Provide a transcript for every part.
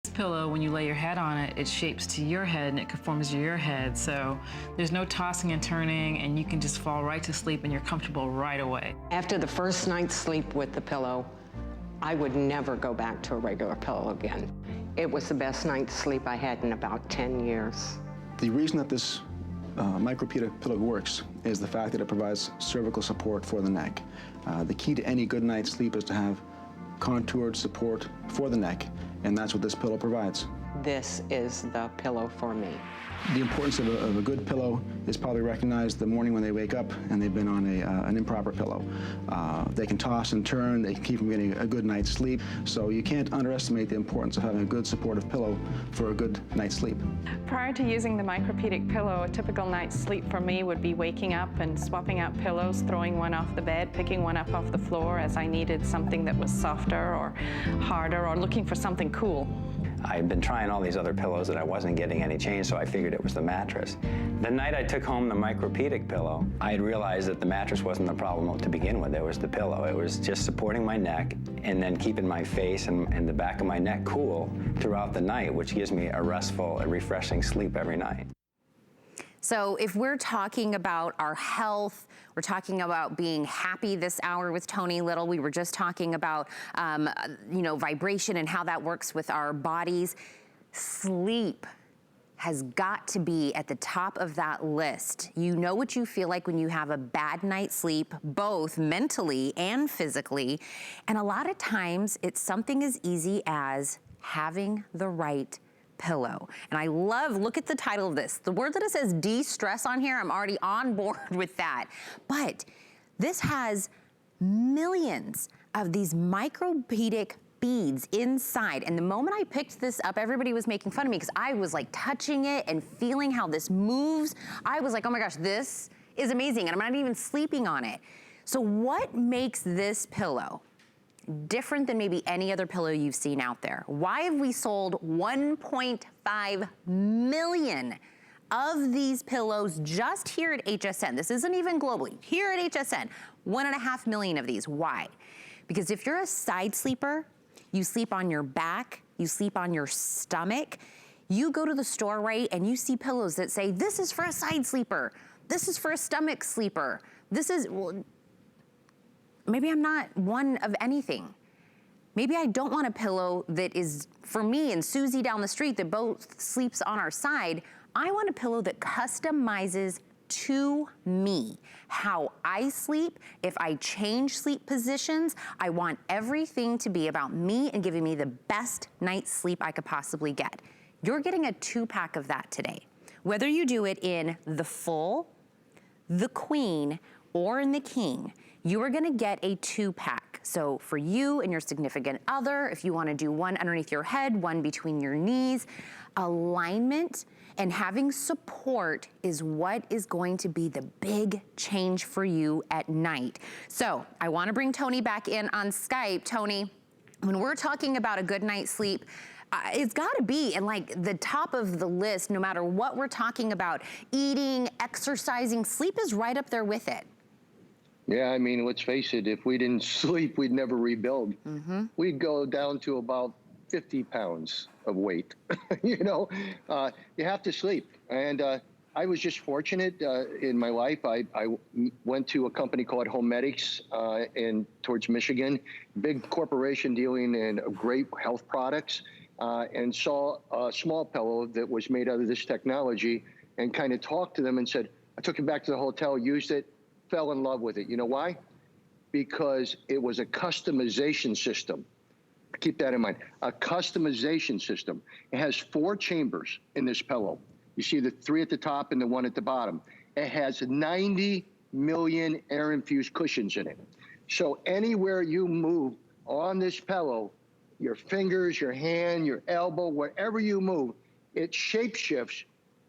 This pillow, when you lay your head on it, it shapes to your head and it conforms to your head. So there's no tossing and turning, and you can just fall right to sleep and you're comfortable right away. After the first night's sleep with the pillow, I would never go back to a regular pillow again. It was the best night's sleep I had in about 10 years. The reason that this Micropedic pillow works is the fact that it provides cervical support for the neck. The key to any good night's sleep is to have contoured support for the neck, and that's what this pillow provides. This is the pillow for me. The importance of a good pillow is probably recognized the morning when they wake up and they've been on an improper pillow. They can toss and turn, they can keep them getting a good night's sleep, so you can't underestimate the importance of having a good supportive pillow for a good night's sleep. Prior to using the Micropedic pillow, a typical night's sleep for me would be waking up and swapping out pillows, throwing one off the bed, picking one up off the floor as I needed something that was softer or harder, or looking for something cool. I'd been trying all these other pillows and I wasn't getting any change, so I figured it was the mattress. The night I took home the Micropedic pillow, I had realized that the mattress wasn't the problem to begin with. It was the pillow. It was just supporting my neck and then keeping my face and the back of my neck cool throughout the night, which gives me a restful, a refreshing sleep every night. So if we're talking about our health, we're talking about being happy this hour with Tony Little. We were just talking about, you know, vibration and how that works with our bodies. Sleep has got to be at the top of that list. You know what you feel like when you have a bad night's sleep, both mentally and physically. And a lot of times it's something as easy as having the right pillow. And I love, look at the title of this. The word that it says de-stress on here, I'm already on board with that. But this has millions of these Micropedic beads inside. And the moment I picked this up, everybody was making fun of me because I was like touching it and feeling how this moves. I was like, oh my gosh, this is amazing. And I'm not even sleeping on it. So what makes this pillow different than maybe any other pillow you've seen out there? Why have we sold 1.5 million of these pillows just here at HSN? This isn't even globally. Here at HSN, 1.5 million of these. Why? Because if you're a side sleeper, you sleep on your back, you sleep on your stomach, you go to the store, right, and you see pillows that say, this is for a side sleeper, this is for a stomach sleeper, this is, well, maybe I'm not one of anything. Maybe I don't want a pillow that is for me and Susie down the street that both sleeps on our side. I want a pillow that customizes to me, how I sleep. If I change sleep positions, I want everything to be about me and giving me the best night's sleep I could possibly get. You're getting a 2-pack of that today. Whether you do it in the full, the queen, or in the king, you are gonna get a 2-pack. So for you and your significant other, if you wanna do one underneath your head, one between your knees, alignment and having support is what is going to be the big change for you at night. So I wanna bring Tony back in on Skype. Tony, when we're talking about a good night's sleep, it's gotta be in like the top of the list, no matter what we're talking about. Eating, exercising, sleep is right up there with it. Yeah, I mean, let's face it, if we didn't sleep, we'd never rebuild. We'd go down to about 50 pounds of weight. You know, you have to sleep. And I was just fortunate in my life. I went to a company called Homedics towards Michigan, big corporation dealing in great health products, and saw a small pillow that was made out of this technology and kind of talked to them and said, I took it back to the hotel, used it, fell in love with it. You know why? Because it was a customization system. Keep that in mind, a customization system. It has 4 chambers in this pillow. You see the 3 at the top and the 1 at the bottom. It has 90 million air-infused cushions in it. So anywhere you move on this pillow, your fingers, your hand, your elbow, wherever you move, it shape shifts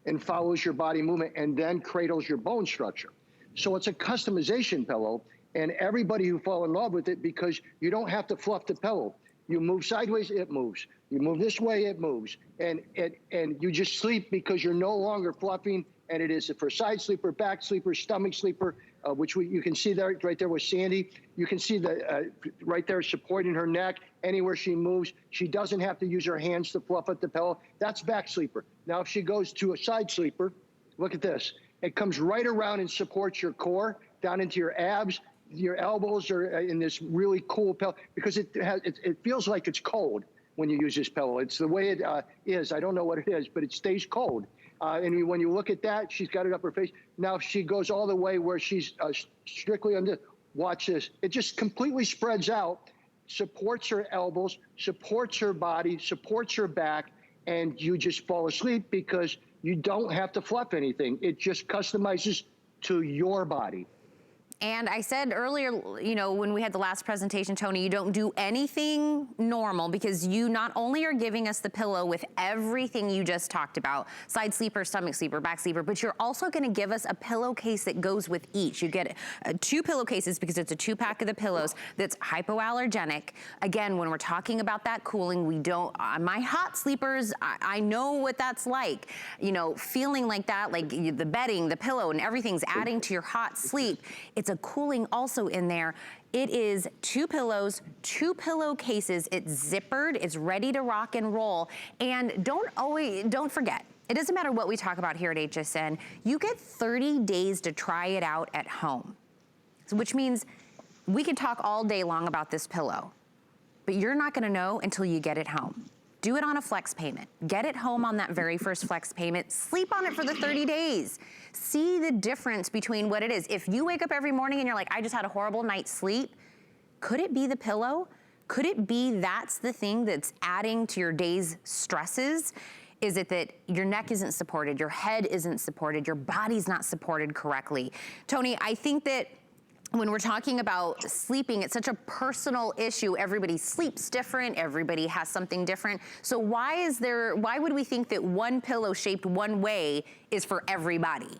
and follows your body movement and then cradles your bone structure. So it's a customization pillow, and everybody who fall in love with it, because you don't have to fluff the pillow. You move sideways, it moves. You move this way, it moves. And you just sleep because you're no longer fluffing, and it is for side sleeper, back sleeper, stomach sleeper, which you can see there, right there with Sandy. You can see the right there supporting her neck. Anywhere she moves, she doesn't have to use her hands to fluff at the pillow. That's back sleeper. Now, if she goes to a side sleeper, look at this. It comes right around and supports your core down into your abs. Your elbows are in this really cool pillow because it feels like it's cold when you use this pillow. It's the way it is. I don't know what it is, but it stays cold. And when you look at that, she's got it up her face. Now she goes all the way where she's strictly under. Watch this. It just completely spreads out, supports her elbows, supports her body, supports her back, and you just fall asleep because you don't have to fluff anything. It just customizes to your body. And I said earlier, you know, when we had the last presentation, Tony, you don't do anything normal because you not only are giving us the pillow with everything you just talked about, side sleeper, stomach sleeper, back sleeper, but you're also gonna give us a pillowcase that goes with each. You get 2 pillowcases because it's a 2-pack of the pillows that's hypoallergenic. Again, when we're talking about that cooling, we don't, on my hot sleepers, I know what that's like. You know, feeling like that, like the bedding, the pillow, and everything's adding to your hot sleep. It's a cooling also in there. It is 2 pillows, 2 pillowcases. It's zippered, it's ready to rock and roll. And don't forget, it doesn't matter what we talk about here at HSN, you get 30 days to try it out at home. So, which means we could talk all day long about this pillow, but you're not gonna know until you get it home. Do it on a flex payment. Get it home on that very first flex payment. Sleep on it for the 30 days. See the difference between what it is. If you wake up every morning and you're like, I just had a horrible night's sleep, could it be the pillow? Could it be that's the thing that's adding to your day's stresses? Is it that your neck isn't supported, your head isn't supported, your body's not supported correctly? Tony, I think that when we're talking about sleeping, it's such a personal issue. Everybody sleeps different, everybody has something different. So why would we think that one pillow shaped one way is for everybody?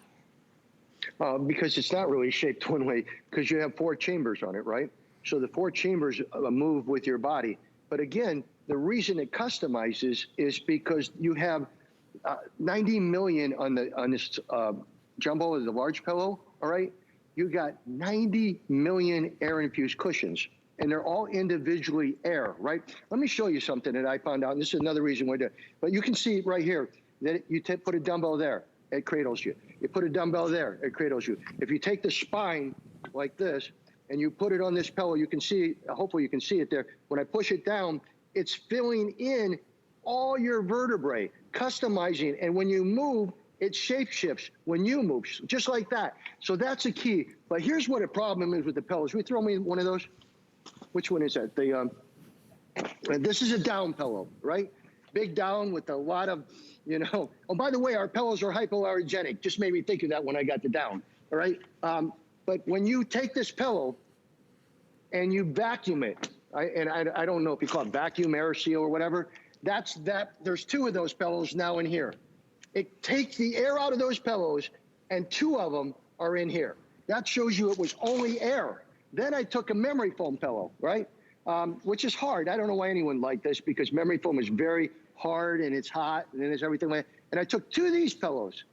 Because it's not really shaped one way, because you have 4 chambers on it, right? So the 4 chambers move with your body. But again, the reason it customizes is because you have 90 million on this jumbo, the large pillow, all right? You got 90 million air-infused cushions, and they're all individually air, right? Let me show you something that I found out, and this is another reason why I do it. But you can see right here that you put a dumbbell there, it cradles you. You put a dumbbell there, it cradles you. If you take the spine like this, and you put it on this pillow, you can see, hopefully you can see it there. When I push it down, it's filling in all your vertebrae, customizing, and when you move, it shape shifts when you move, just like that. So that's a key. But here's what a problem is with the pillows. We throw me one of those. Which one is that? This is a down pillow, right? Big down with a lot of, you know. Oh, by the way, our pillows are hypoallergenic. Just made me think of that when I got the down, all right? But when you take this pillow and you vacuum it, I don't know if you call it vacuum, air seal, or whatever, there's 2 of those pillows now in here. It takes the air out of those pillows, and 2 of them are in here. That shows you it was only air. Then I took a memory foam pillow, right? Which is hard. I don't know why anyone liked this, because memory foam is very hard and it's hot and it's everything like that. And I took 2 of these pillows,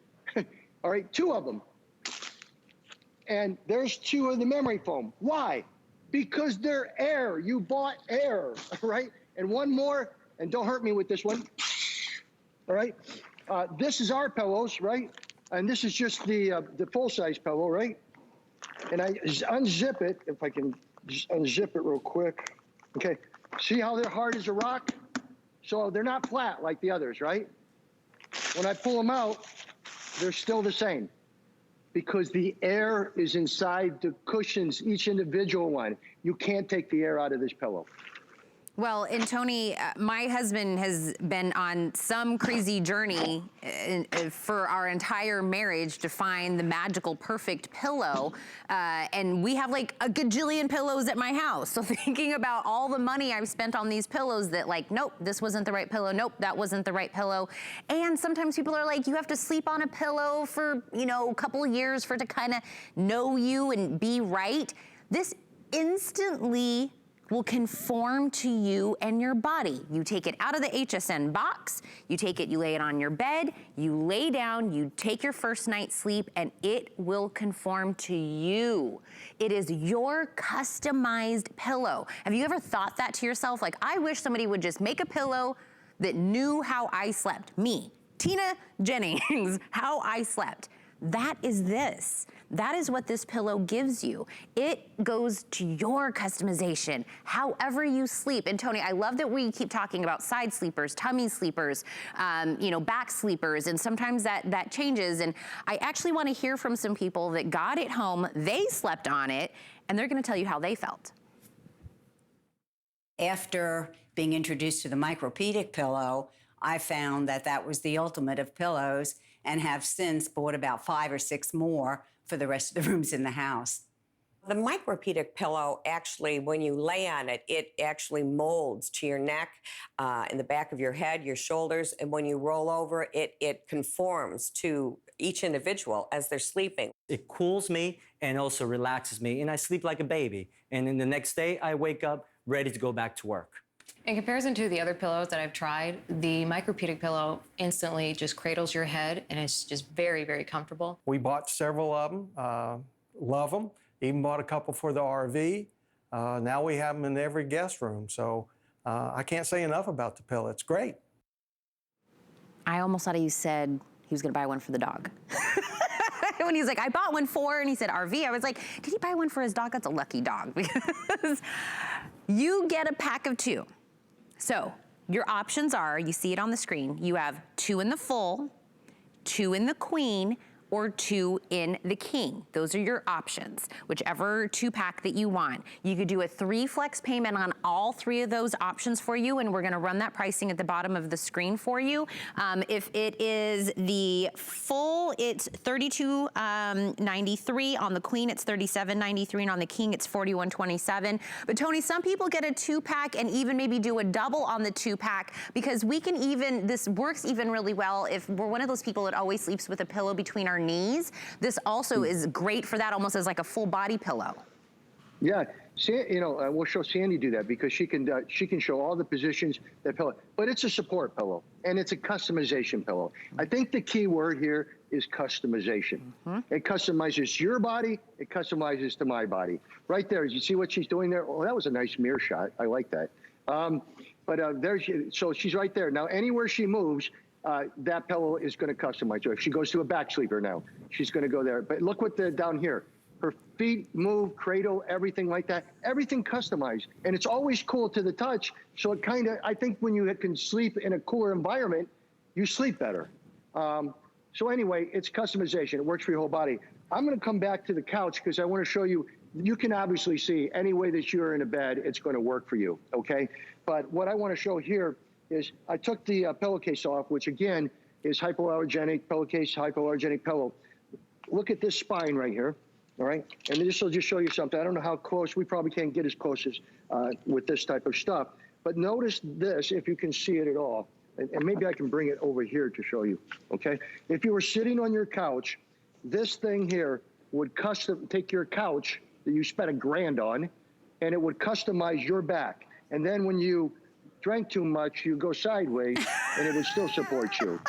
all right, 2 of them. And there's 2 of the memory foam. Why? Because they're air. You bought air, right? And 1 more, and don't hurt me with this one, all right? This is our pillows, right? And this is just the full-size pillow, right? And I unzip it, if I can just unzip it real quick. Okay, see how they're hard as a rock? So they're not flat like the others, right? When I pull them out, they're still the same, because the air is inside the cushions, each individual one. You can't take the air out of this pillow. Well, and Tony, my husband has been on some crazy journey for our entire marriage to find the magical perfect pillow. And we have like a gajillion pillows at my house. So thinking about all the money I've spent on these pillows that like, nope, this wasn't the right pillow. Nope, that wasn't the right pillow. And sometimes people are like, you have to sleep on a pillow for, you know, a couple of years for it to kind of know you and be right. This instantly will conform to you and your body. You take it out of the HSN box, you take it, you lay it on your bed, you lay down, you take your first night's sleep, and it will conform to you. It is your customized pillow. Have you ever thought that to yourself? Like, I wish somebody would just make a pillow that knew how I slept. Me, Tina Jennings, how I slept. That is this. That is what this pillow gives you. It goes to your customization, however you sleep. And Tony, I love that we keep talking about side sleepers, tummy sleepers, you know, back sleepers, and sometimes that changes. And I actually want to hear from some people that got it home, they slept on it, and they're going to tell you how they felt. After being introduced to the Micropedic pillow, I found that that was the ultimate of pillows, and have since bought about 5 or 6 more for the rest of the rooms in the house. The Micropedic pillow, actually, when you lay on it, it actually molds to your neck, in the back of your head, your shoulders, and when you roll over, it conforms to each individual as they're sleeping. It cools me and also relaxes me, and I sleep like a baby. And then the next day, I wake up ready to go back to work. In comparison to the other pillows that I've tried, the Micropedic pillow instantly just cradles your head, and it's just very, very comfortable. We bought several of them, love them, even bought a couple for the RV. Now we have them in every guest room, so I can't say enough about the pillow. It's great. I almost thought he said he was gonna buy one for the dog. When he's like, I bought one for, and he said RV, I was like, did he buy one for his dog? That's a lucky dog, because you get a pack of 2. So your options are, you see it on the screen, you have 2 in the full, 2 in the queen, or 2 in the king. Those are your options, whichever 2-pack that you want. You could do a 3 flex payment on all 3 of those options for you, and we're gonna run that pricing at the bottom of the screen for you. If it is the full, it's $32.93. On the queen, it's $37.93, and on the king, it's $41.27. But Tony, some people get a 2-pack and even maybe do a double on the 2-pack, because we can even, this works even really well if we're one of those people that always sleeps with a pillow between our knees. This also is great for that, almost as like a full body pillow. Yeah, you know, we'll show Sandy do that, because she can show all the positions that pillow. But it's a support pillow, and it's a customization pillow. I think the key word here is customization. It customizes your body. It customizes to my body. Right there, you see what she's doing there? Oh, that was a nice mirror shot. I like that. There so she's right there. Now, anywhere she moves, that pillow is going to customize her. If she goes to a back sleeper now, she's going to go there. But look what down here. Her feet move, cradle, everything like that. Everything customized. And it's always cool to the touch. So it kind of, I think when you can sleep in a cooler environment, you sleep better. So anyway, it's customization. It works for your whole body. I'm going to come back to the couch, because I want to show you, you can obviously see any way that you're in a bed, it's going to work for you, okay? But what I want to show here is I took the pillowcase off, which again is hypoallergenic, pillowcase, hypoallergenic pillow. Look at this spine right here, all right? And this will just show you something. I don't know how close, we probably can't get as close as with this type of stuff, but notice this, if you can see it at all, and maybe I can bring it over here to show you, okay? If you were sitting on your couch, this thing here would take your couch that you spent $1,000 on, and it would customize your back. And then when you drank too much, you go sideways, and it would still support you.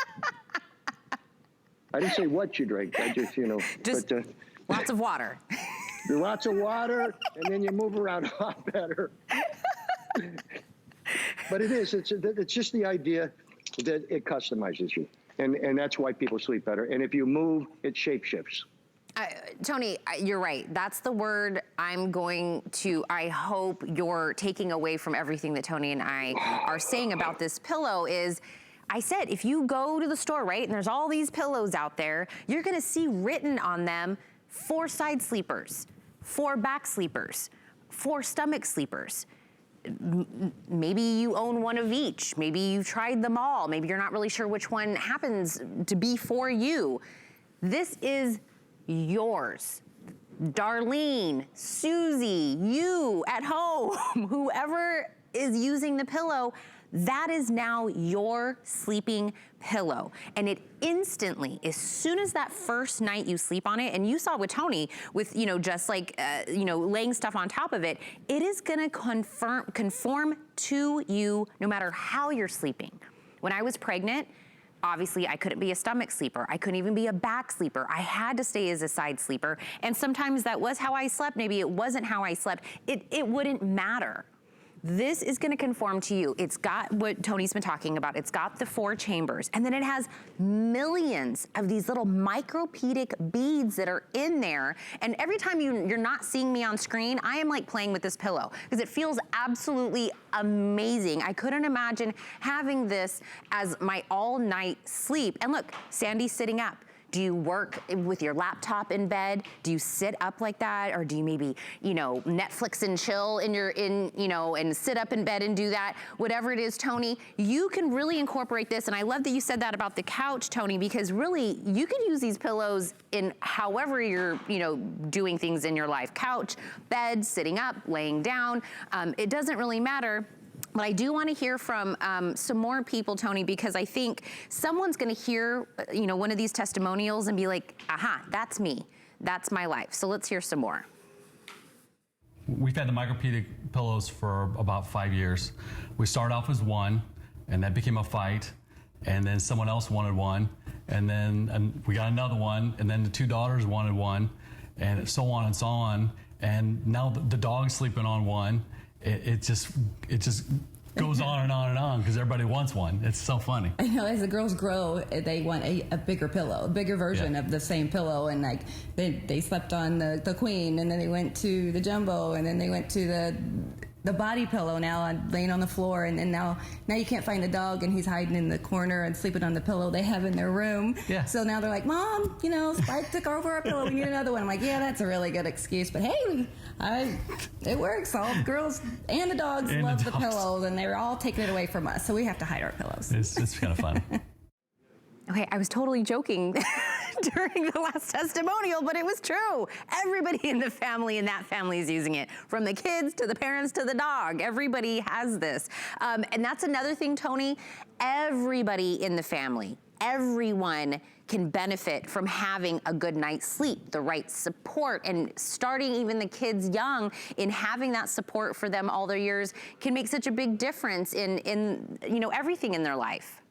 I didn't say what you drank. I just, you know. Just lots of water. Lots of water, and then you move around a lot better. But it's just the idea that it customizes you. And that's why people sleep better. And if you move, it shape shifts. Tony, you're right. That's the word I hope you're taking away from everything that Tony and I are saying about this pillow is, I said, if you go to the store, right, and there's all these pillows out there, you're gonna see written on them 4 side sleepers, 4 back sleepers, 4 stomach sleepers. Maybe you own one of each. Maybe you've tried them all. Maybe you're not really sure which one happens to be for you. This is yours. Darlene, Susie, you at home, whoever is using the pillow, That is now your sleeping pillow. And it instantly, as soon as that first night you sleep on it, and you saw with Tony, with, you know, just like, you know, laying stuff on top of it, it is gonna conform to you no matter how you're sleeping. When I was pregnant, obviously I couldn't be a stomach sleeper. I couldn't even be a back sleeper. I had to stay as a side sleeper. And sometimes that was how I slept. Maybe it wasn't how I slept. It wouldn't matter. This is gonna conform to you. It's got what Tony's been talking about. It's got the 4 chambers, and then it has millions of these little micropedic beads that are in there. And every time you're not seeing me on screen, I am like playing with this pillow because it feels absolutely amazing. I couldn't imagine having this as my all-night sleep. And look, Sandy's sitting up. Do you work with your laptop in bed? Do you sit up like that? Or do you maybe, you know, Netflix and chill you know, and sit up in bed and do that? Whatever it is, Tony, you can really incorporate this. And I love that you said that about the couch, Tony, because really you can use these pillows in however you're, you know, doing things in your life. Couch, bed, sitting up, laying down. It doesn't really matter. But I do want to hear from some more people, Tony, because I think someone's going to hear, you know, one of these testimonials and be like, aha, that's me. That's my life. So let's hear some more. We've had the Micropedic pillows for about 5 years. We started off as one, and that became a fight. And then someone else wanted one. And then we got another one. And then the 2 daughters wanted one, and so on and so on. And now the dog's sleeping on one. It just goes on and on and on because everybody wants one. It's so funny. I know, as the girls grow, they want a bigger pillow, a bigger version of the same pillow. And like they slept on the queen, and then they went to the jumbo, and then they went to the body pillow now, laying on the floor. And then now you can't find the dog, and he's hiding in the corner and sleeping on the pillow they have in their room. Yeah. So now they're like, Mom, you know, Spike took over our pillow. We need another one. I'm like, yeah, that's a really good excuse. But hey, it works. All the girls and the dogs love the pillows, and they're all taking it away from us. So we have to hide our pillows. It's kind of fun. Okay, I was totally joking during the last testimonial, but it was true. Everybody in the family, and that family is using it. From the kids to the parents to the dog, everybody has this. And that's another thing, Tony, everybody in the family, everyone can benefit from having a good night's sleep, the right support, and starting even the kids young in having that support for them all their years can make such a big difference in you know, everything in their life.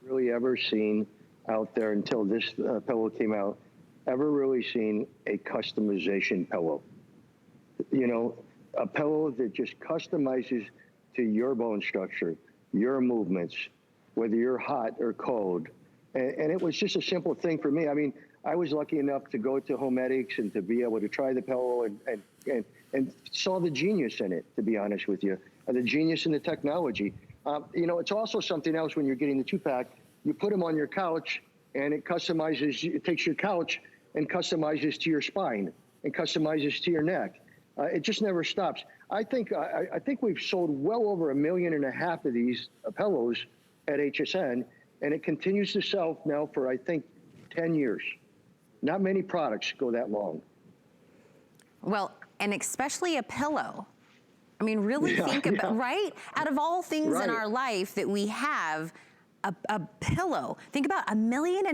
Really ever seen out there until this pillow came out, ever really seen a customization pillow? You know, a pillow that just customizes to your bone structure, your movements, whether you're hot or cold. And it was just a simple thing for me. I mean, I was lucky enough to go to Homedics and to be able to try the pillow and saw the genius in it, to be honest with you, the genius in the technology. You know, it's also something else when you're getting the 2-pack. You put them on your couch, and it customizes. It takes your couch and customizes to your spine and customizes to your neck. It just never stops. I think we've sold well over 1.5 million of these pillows at HSN, and it continues to sell now for, I think, 10 years. Not many products go that long. Well, and especially a pillow. I mean, really think about, right? Out of all things in our life that we have, a pillow. Think about 1.5 million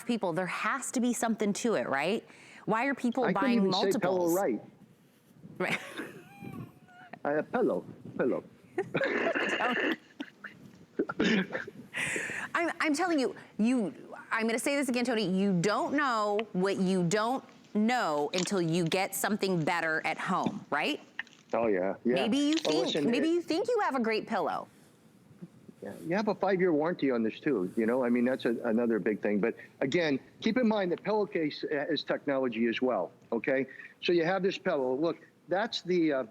people. There has to be something to it, right? Why are people buying multiples? Say pillow right. Right. Pillow. I'm telling you, I'm going to say this again, Tony. You don't know what you don't know until you get something better at home, right? Oh yeah. Maybe you think you have a great pillow. Yeah, you have a 5-year warranty on this too. You know, I mean, that's another big thing. But again, keep in mind that Pillowcase is technology as well. Okay, so you have this pillow. Look, that's the,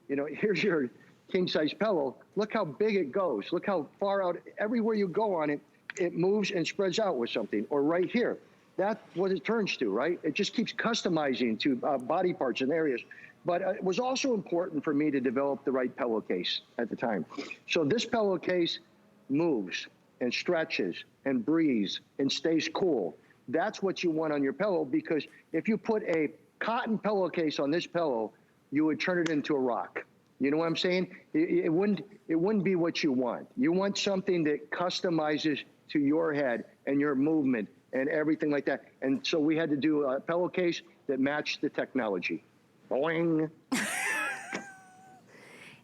you know, here's your king size pillow. Look how big it goes. Look how far out. Everywhere you go on it, it moves and spreads out with something. Or right here, that's what it turns to. Right, it just keeps customizing to body parts and areas. But it was also important for me to develop the right pillowcase at the time. So this pillowcase moves and stretches and breathes and stays cool. That's what you want on your pillow, because if you put a cotton pillowcase on this pillow, you would turn it into a rock. You know what I'm saying? It wouldn't be what you want. You want something that customizes to your head and your movement and everything like that. And so we had to do a pillowcase that matched the technology. Boing.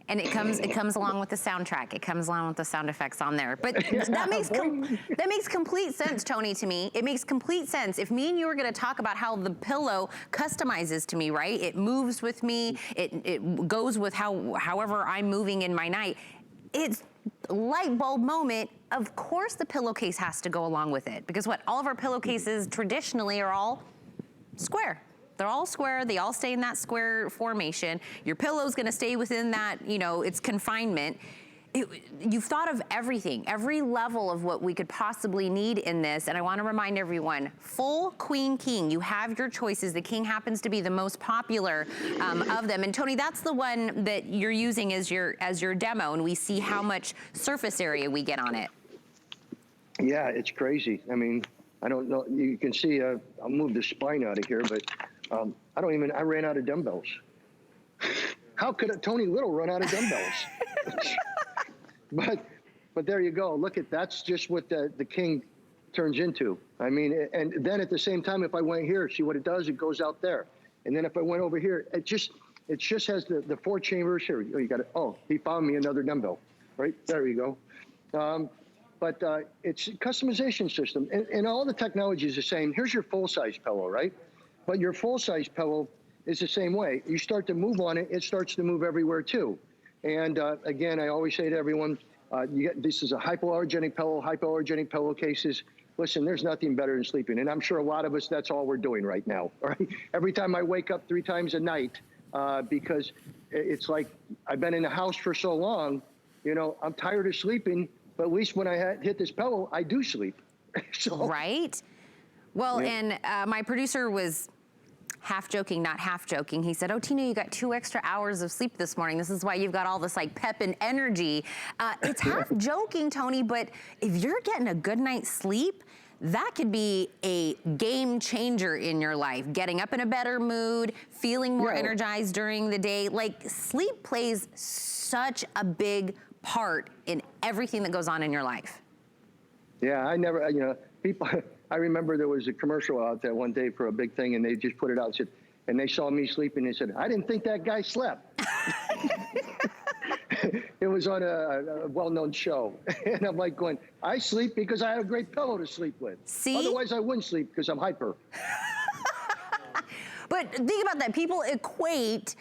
And it comes along with the soundtrack. It comes along with the sound effects on there. But that makes complete sense, Tony, to me. It makes complete sense. If me and you were going to talk about how the pillow customizes to me, right? It moves with me. It goes with however I'm moving in my night. It's light bulb moment. Of course, the pillowcase has to go along with it because all of our pillowcases traditionally are all square. They're all square, they all stay in that square formation. Your pillow's gonna stay within that, its confinement. You've thought of everything, every level of what we could possibly need in this, and I wanna remind everyone, full queen king, you have your choices. The king happens to be the most popular of them. And Tony, that's the one that you're using as your demo, and we see how much surface area we get on it. Yeah, it's crazy. I mean, I don't know, you can see, I'll move the spine out of here, but I ran out of dumbbells. How could a Tony Little run out of dumbbells? But there you go. Look that's just what the king turns into. I mean, and then at the same time, if I went here, see what it does? It goes out there. And then if I went over here, it just has the 4 chambers here. You got it. Oh, he found me another dumbbell. Right there you go. But it's a customization system, and all the technology is the same. Here's your full-size pillow, right? But your full-size pillow is the same way. You start to move on it, it starts to move everywhere too. And again, I always say to everyone, this is a hypoallergenic pillow, hypoallergenic pillowcases. Listen, there's nothing better than sleeping. And I'm sure a lot of us, that's all we're doing right now. Right? Every time I wake up 3 times a night, because it's like I've been in the house for so long, I'm tired of sleeping, but at least when I hit this pillow, I do sleep. So, right? Well, yeah. And my producer was half joking, not half joking. He said, oh, Tina, you got 2 extra hours of sleep this morning. This is why you've got all this pep and energy. It's half joking, Tony, but if you're getting a good night's sleep, that could be a game changer in your life. Getting up in a better mood, feeling more energized during the day. Sleep plays such a big part in everything that goes on in your life. Yeah, I never, people, I remember there was a commercial out there one day for a big thing, and they just put it out and said, and they saw me sleeping, and they said, I didn't think that guy slept. It was on a well-known show. And I'm like going, I sleep because I have a great pillow to sleep with. See? Otherwise I wouldn't sleep because I'm hyper. But think about that. People equate,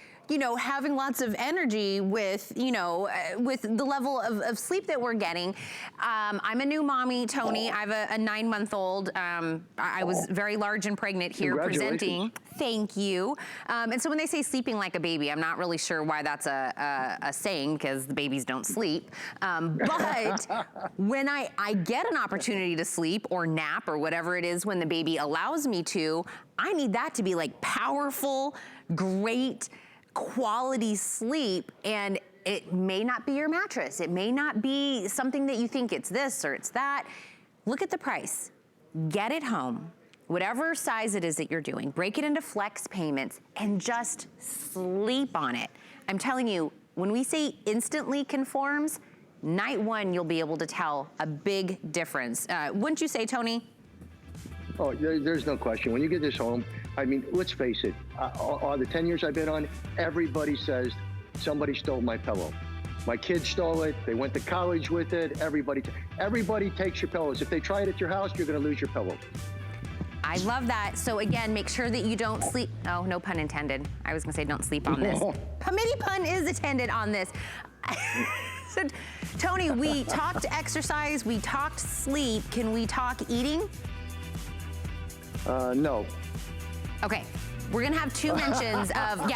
having lots of energy with, with the level of sleep that we're getting. I'm a new mommy, Tony. I have a 9-month-old. I was very large and pregnant here presenting. Thank you. And so when they say sleeping like a baby, I'm not really sure why that's a saying because the babies don't sleep. But when I get an opportunity to sleep or nap or whatever it is when the baby allows me to, I need that to be powerful, great, quality sleep. And it may not be your mattress. It may not be something that you think it's this or it's that. Look at the price. Get it home. Whatever size it is that you're doing, break it into flex payments and just sleep on it. I'm telling you, when we say instantly conforms, night 1, you'll be able to tell a big difference. Wouldn't you say, Tony? Oh, there's no question. When you get this home, I mean, let's face it, all the 10 years I've been on, everybody says somebody stole my pillow. My kids stole it. They went to college with it. Everybody takes your pillows. If they try it at your house, you're going to lose your pillow. I love that. So again, make sure that you don't sleep. Oh, no pun intended. I was gonna say don't sleep on this. Mini pun is intended on this. So, Tony, we talked exercise, we talked sleep. Can we talk eating? No. Okay, we're gonna have 2 mentions of